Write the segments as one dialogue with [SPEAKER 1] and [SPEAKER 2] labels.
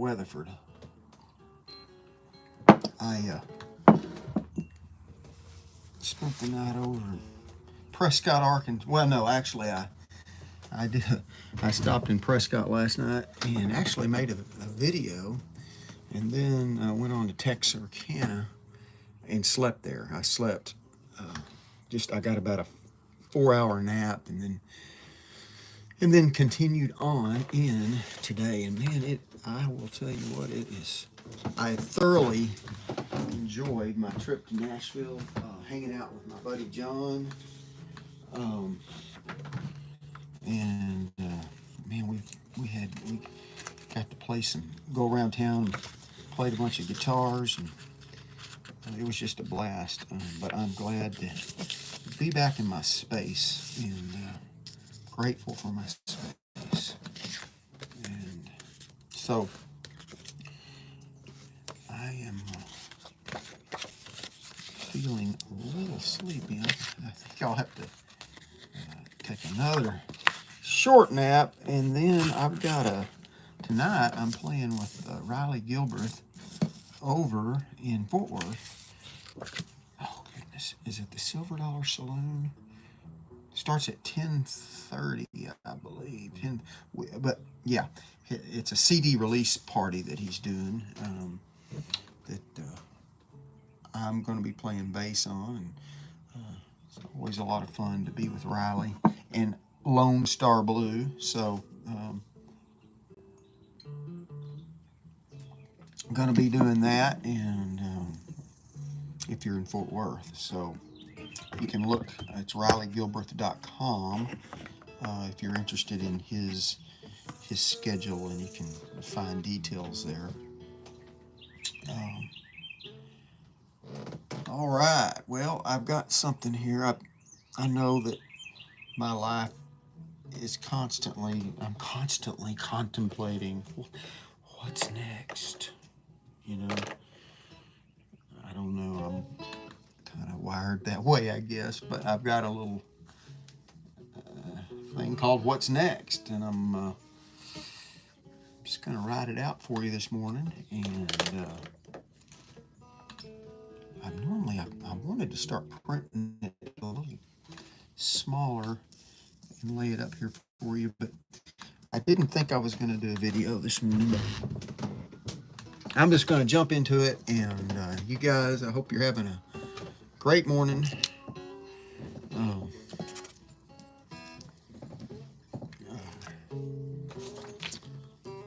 [SPEAKER 1] Weatherford. I spent the night over in Prescott, Arkansas. Well, no, actually, I did. I stopped in Prescott last night and actually made a video, and then I went on to Texarkana and slept there. I slept I got about a 4-hour nap, and then continued on in today. And man, I will tell you what, it is. I thoroughly enjoyed my trip to Nashville, hanging out with my buddy John. And man, we got to play go around town, and played a bunch of guitars, and it was just a blast. But I'm glad to be back in my space, and grateful for my space. And so I am feeling a little sleepy. I think I'll have to take another short nap, and then tonight I'm playing with Riley Gilbreth over in Fort Worth. Oh goodness, is it the Silver Dollar Saloon? Starts at 10:30, I believe. But yeah, it's a CD release party that he's doing, that I'm going to be playing bass on, and it's always a lot of fun to be with Riley and Lone Star Blue. So I'm going to be doing that, and if you're in Fort Worth, so you can look. It's RileyGilbreth.com if you're interested in his schedule, and you can find details there. All right. Well, I've got something here. I know that my life is I'm constantly contemplating what's next. You know, I don't know. I'm kind of wired that way, I guess. But I've got a little thing called "What's Next," and I'm just going to write it out for you this morning. And I wanted to start printing it a little smaller and lay it up here for you, but I didn't think I was going to do a video this morning. But I'm just going to jump into it, and you guys, I hope you're having a great morning.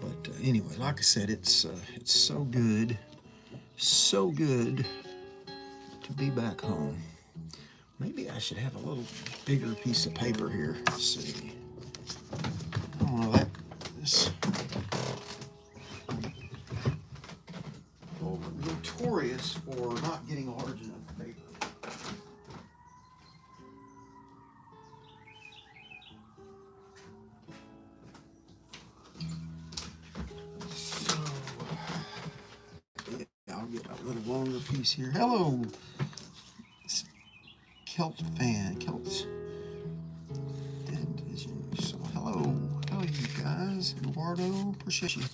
[SPEAKER 1] But anyway, like I said, it's so good to be back home. Maybe I should have a little bigger piece of paper here. Let's see. I don't know this. Well, we're notorious for not getting large enough paper. So, yeah, I'll get a little longer piece here. Hello, Celts. So hello, you guys. Eduardo, appreciate you.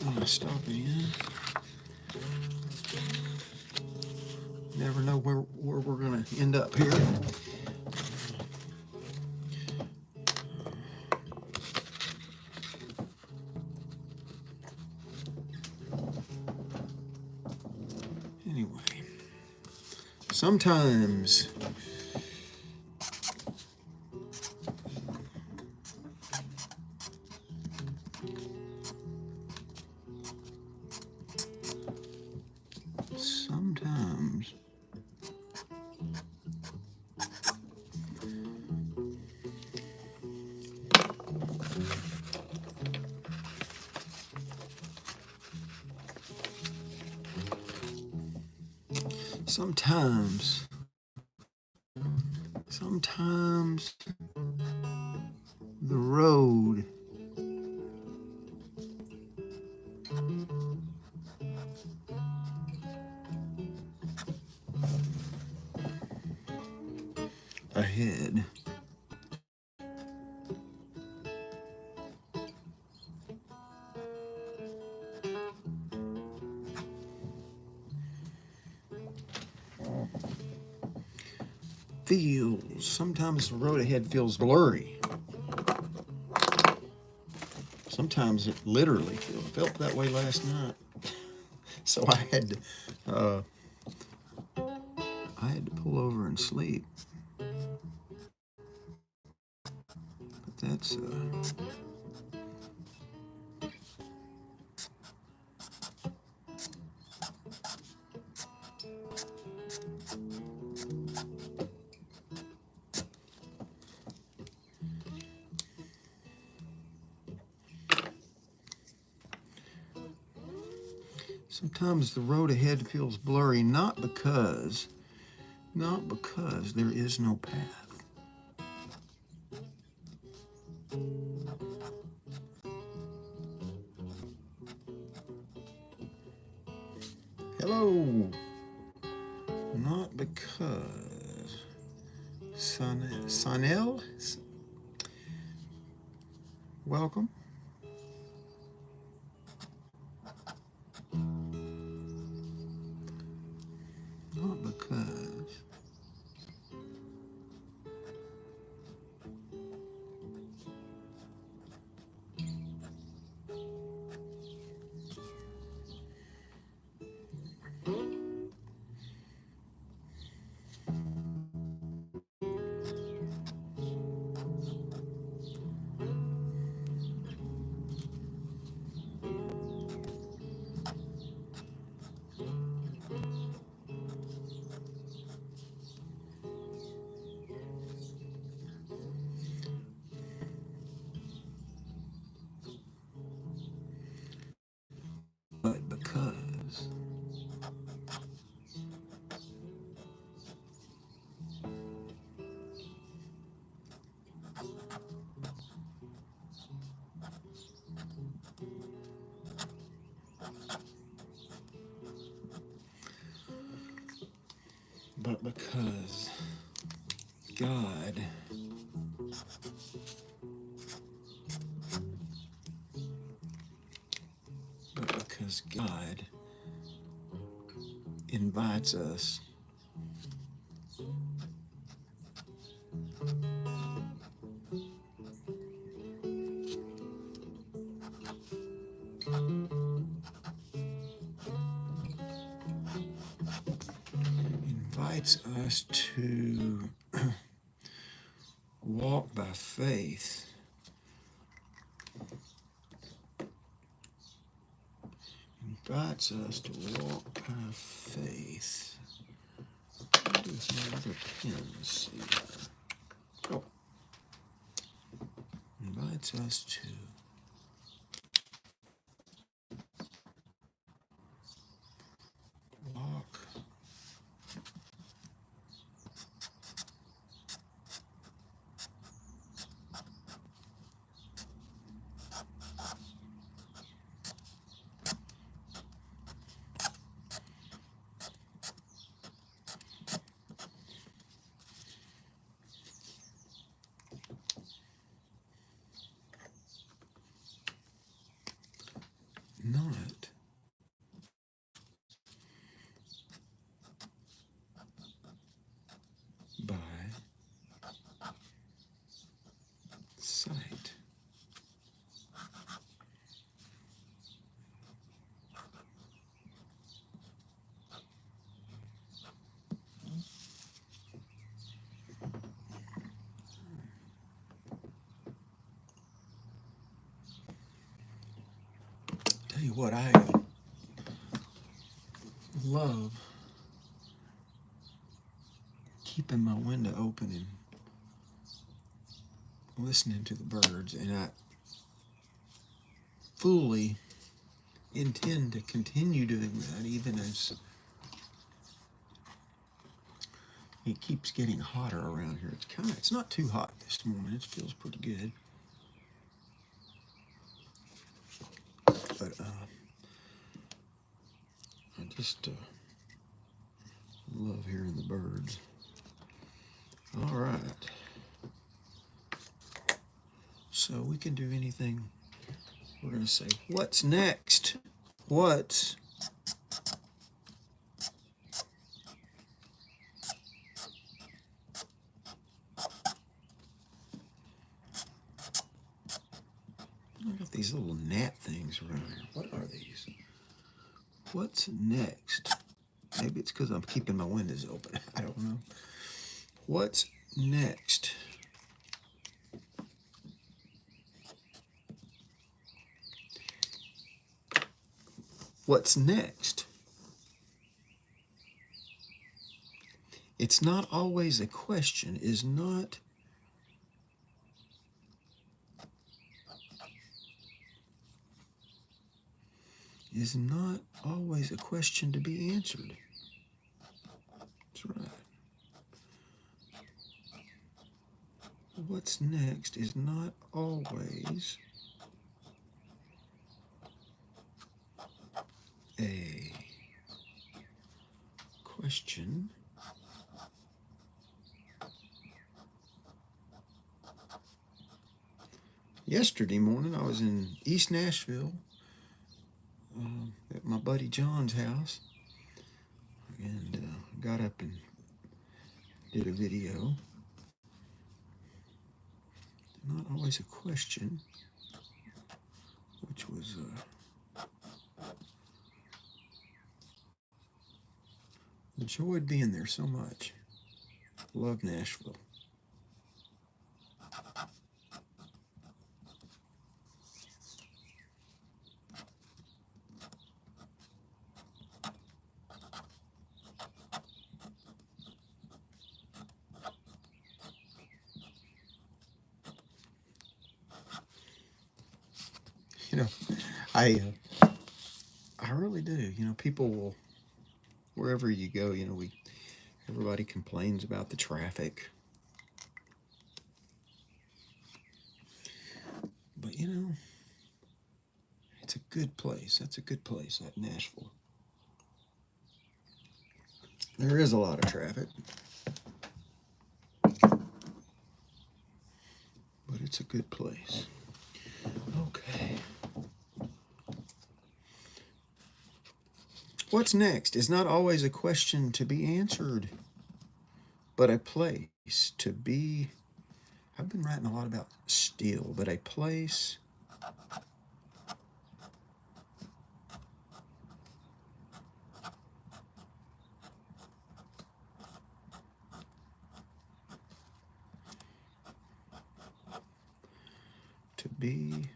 [SPEAKER 1] I'm gonna stop in. Never know where we're gonna end up here. Anyway, sometimes sometimes the road ahead Sometimes the road ahead feels blurry. Sometimes it literally felt that way last night. So I had to pull over and sleep. But that's sometimes the road ahead feels blurry, not because there is no path. Hello. Not because Sanel, welcome. Not because but because God because God invites us to walk by faith. Invites us to walk by faith. What is my other pins here? Oh. Invites us to walk not by sight. Tell you what, I love keeping my window open and listening to the birds, and I fully intend to continue doing that even as it keeps getting hotter around here. It's not too hot this morning. It feels pretty good. But I just love hearing the birds. All right. So we can do anything. We're going to say, what's next? What's these little gnat things around here. What are these? What's next? Maybe it's because I'm keeping my windows open. I don't know. What's next? What's next? It's not always a question, is not always a question to be answered. That's right. What's next is not always a question yesterday morning. I was in East Nashville at my buddy John's house, and got up and did a video. Not always a question, which was enjoyed being there so much. Love Nashville. You know, I really do. You know, people will, wherever you go, you know, everybody complains about the traffic. But you know, it's a good place. That's a good place, that Nashville. There is a lot of traffic, but it's a good place. Okay. What's next is not always a question to be answered, but a place to be. I've been writing a lot about still, but a place to be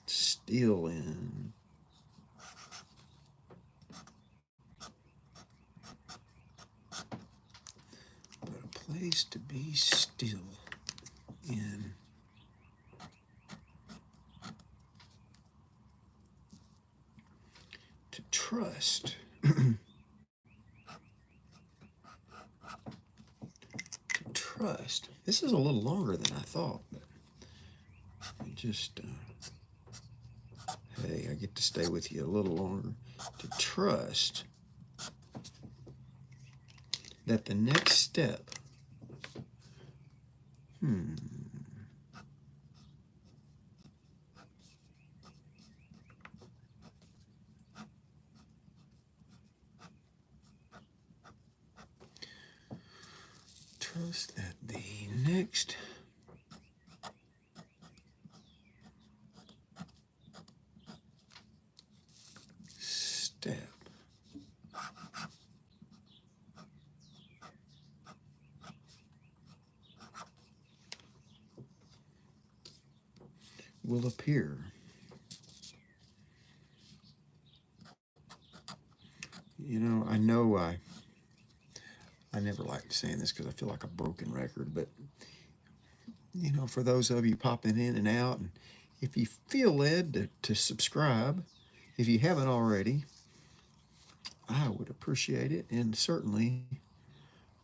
[SPEAKER 1] still in. But a place to be still in. To trust. To trust. This is a little longer than I thought, but it just, hey, I get to stay with you a little longer. To trust that the next step, trust that the next step will appear. You know I never liked saying this because I feel like a broken record, but you know, for those of you popping in and out, and if you feel led to subscribe, if you haven't already, I would appreciate it, and certainly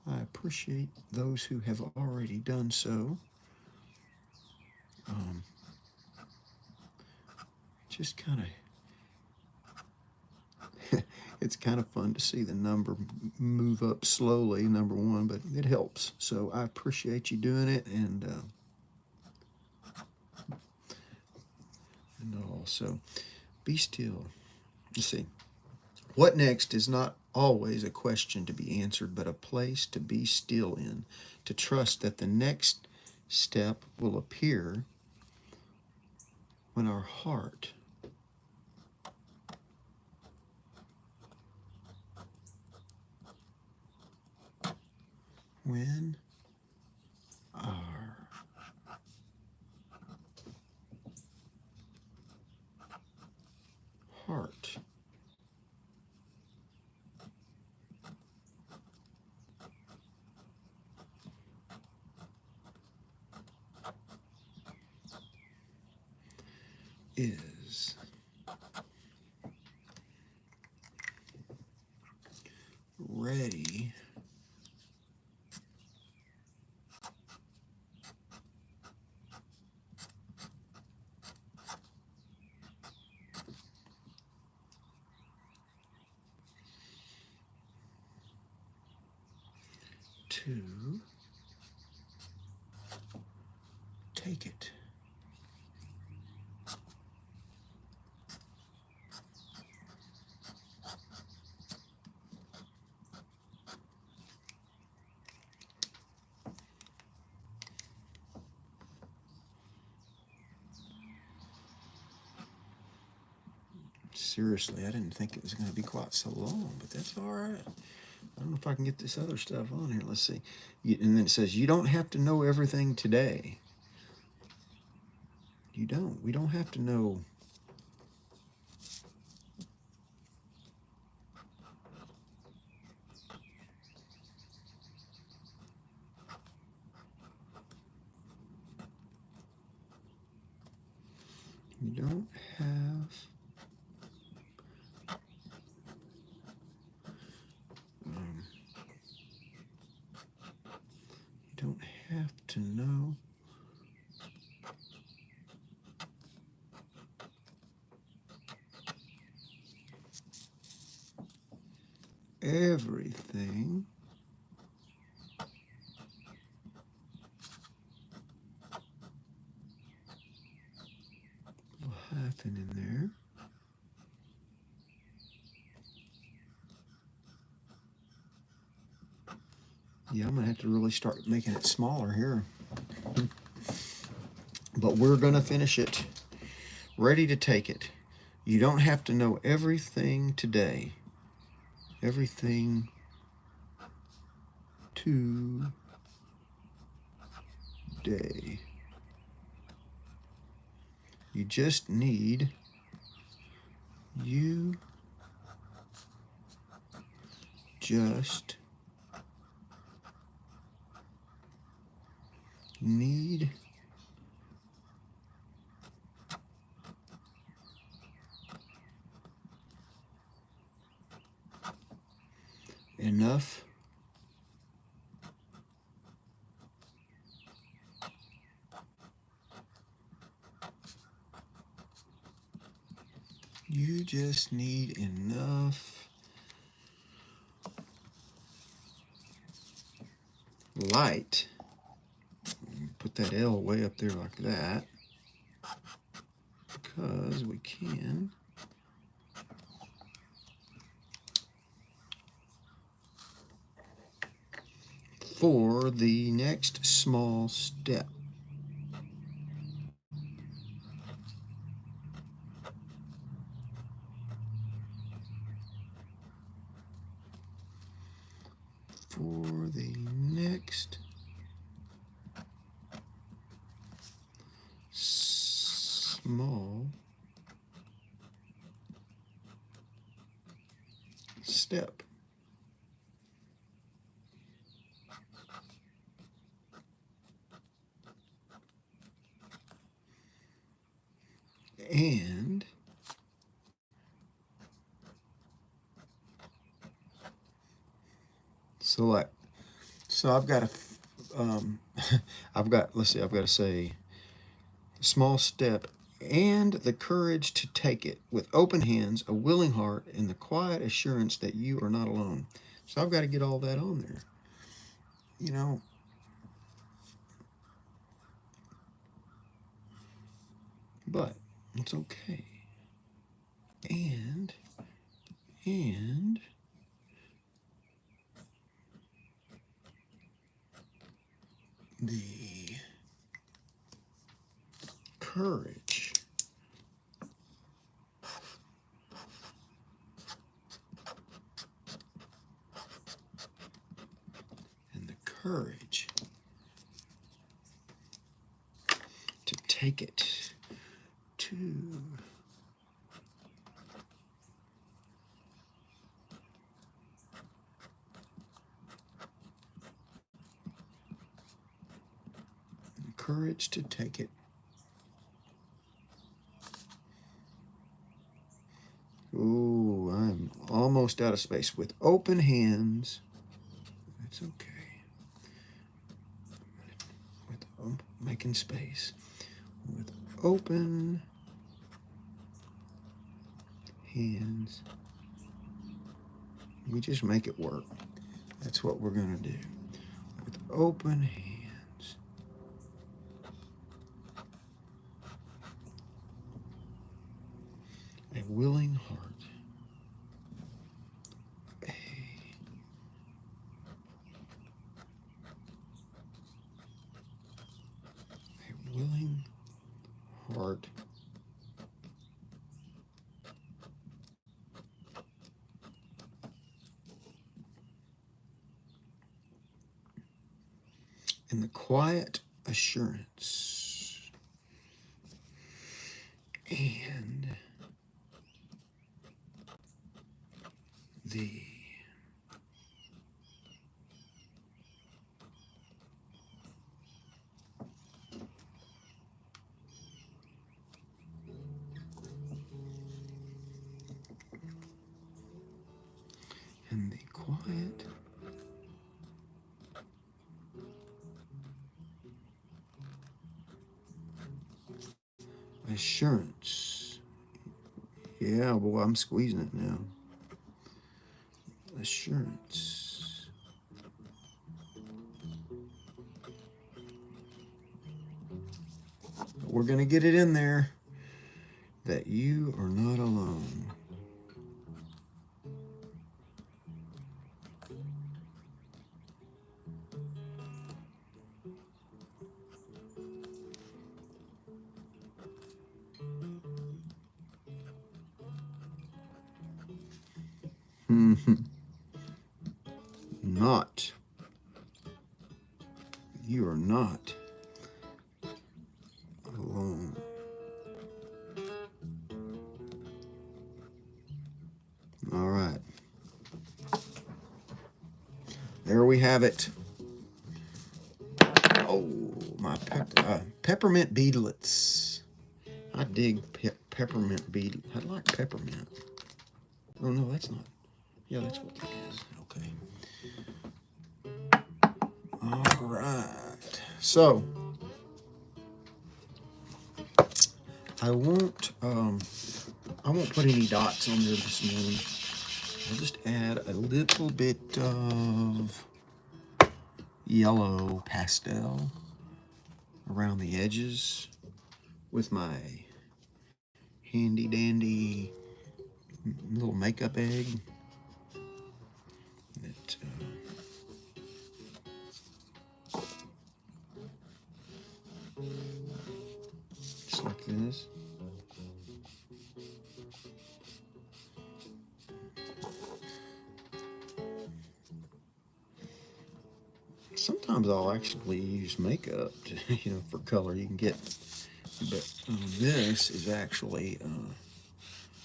[SPEAKER 1] I appreciate those who have already done so. Just kind of, it's kind of fun to see the number move up slowly, number one, but it helps. So I appreciate you doing it, and all. So be still. Let's see. What next is not always a question to be answered, but a place to be still in, to trust that the next step will appear when our heart when our heart is ready to take it. Seriously, I didn't think it was going to be quite so long, but that's all right. I don't know if I can get this other stuff on here. Let's see. And then it says, you don't have to know everything today. You don't. We don't have to know. You don't have you don't have to know everything will happen in there. Yeah, I'm going to have to really start making it smaller here. But we're going to finish it. Ready to take it. You don't have to know everything today. Everything today. You just need need enough you just need enough light. Put that L way up there like that, because we can for the next small step. For the next small step. And select. So I've got let's see, I've got to say small step and the courage to take it with open hands, a willing heart, and the quiet assurance that you are not alone. So I've got to get all that on there. You know, but it's okay. And And the courage. And the courage to take it to courage to take it. Ooh, I'm almost out of space. With open hands, that's okay. With making space. With open hands, we just make it work. That's what we're going to do. With open hands. A willing heart. A willing heart. And the quiet assurance. And the quiet assurance. Yeah, boy, I'm squeezing it now. Assurance. We're going to get it in there that you are not alone. Not. You are not alone. All right. There we have it. Oh, my peppermint beadlets. I dig peppermint bead. I like peppermint. Oh, no, that's not. Yeah, that's what that is. Okay. All right. So, I won't put any dots on there this morning. I'll just add a little bit of yellow pastel around the edges with my handy dandy little makeup egg. That, just like this. Sometimes I'll actually use makeup to, for color. You can get, but this is actually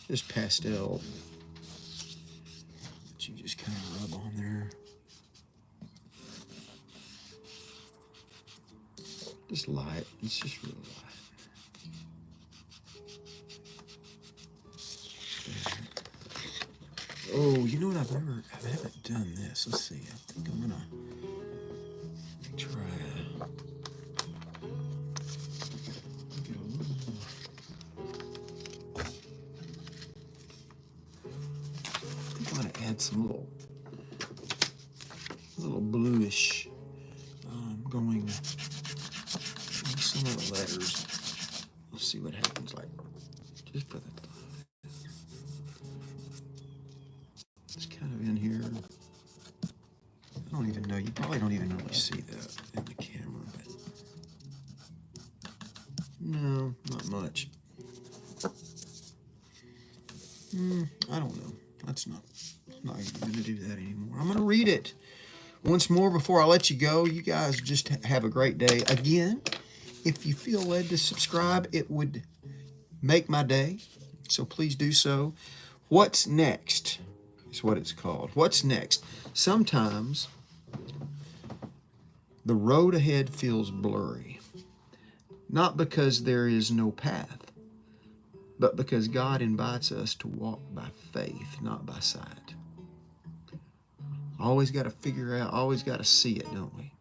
[SPEAKER 1] just pastel that you just kind of rub on there. Just light. It's just real light. Oh, you know what? I haven't done this. Let's see. I think I'm gonna try. I think I'm gonna add some little bluish going some of the letters. Let's see what happens. Like just for the see that in the camera, but no, not much. I don't know. That's not even going to do that anymore. I'm going to read it once more before I let you go. You guys just have a great day. Again, if you feel led to subscribe, it would make my day. So please do so. What's next is what it's called. What's next? Sometimes the road ahead feels blurry. Not because there is no path, but because God invites us to walk by faith, not by sight. Always got to figure out, always got to see it, don't we?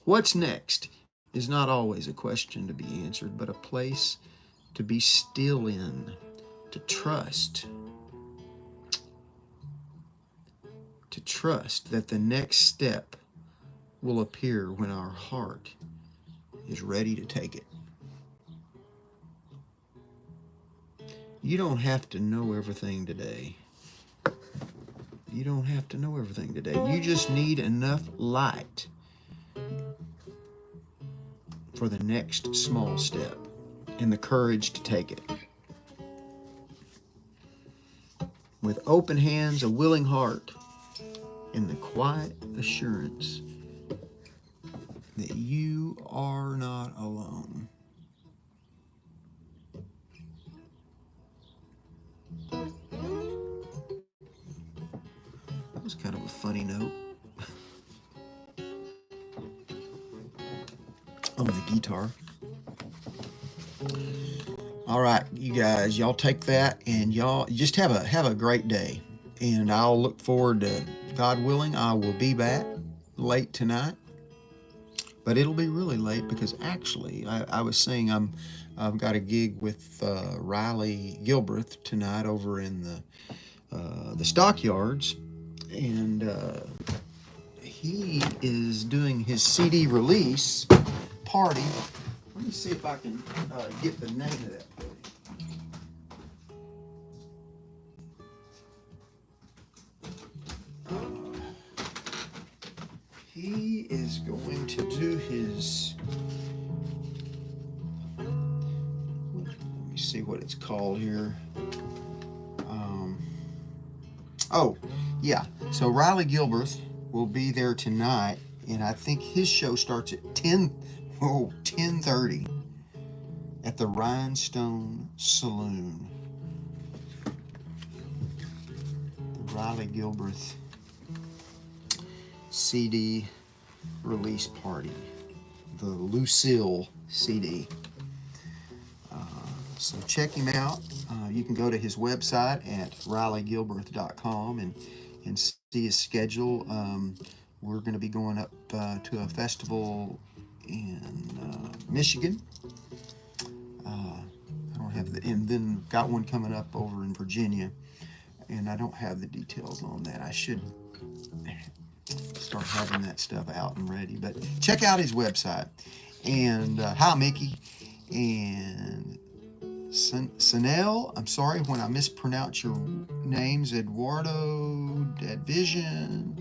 [SPEAKER 1] What's next is not always a question to be answered, but a place to be still in, to trust that the next step will appear when our heart is ready to take it. You don't have to know everything today. You don't have to know everything today. You just need enough light for the next small step and the courage to take it. With open hands, a willing heart, and the quiet assurance that you are not alone. That was kind of a funny note on the guitar. All right, you guys, y'all take that and y'all just have a great day. And I'll look forward to, God willing, I will be back late tonight. But it'll be really late because actually I was saying I've got a gig with Riley Gilbreth tonight over in the stockyards, and he is doing his CD release party. Let me see if I can get the name of that party. He is going to do his, let me see what it's called here. Oh, yeah. So Riley Gilbreth will be there tonight, and I think his show starts at 10:30 at the Rhinestone Saloon. The Riley Gilbreth CD release party, the Lucille CD. So check him out. You can go to his website at rileygilbreth.com and see his schedule. We're going to be going up to a festival in Michigan. I don't have and then got one coming up over in Virginia, and I don't have the details on that. I should start having that stuff out and ready. But check out his website. And hi, Mickey. And Sanel, I'm sorry when I mispronounce your names. Eduardo, Dadvision,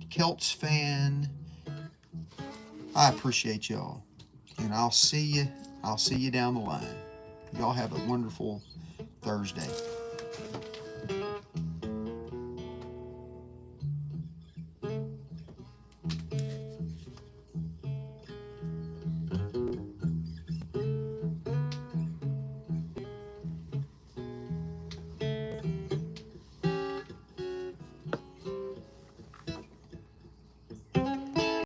[SPEAKER 1] Celts fan. I appreciate y'all. And I'll see you down the line. Y'all have a wonderful Thursday.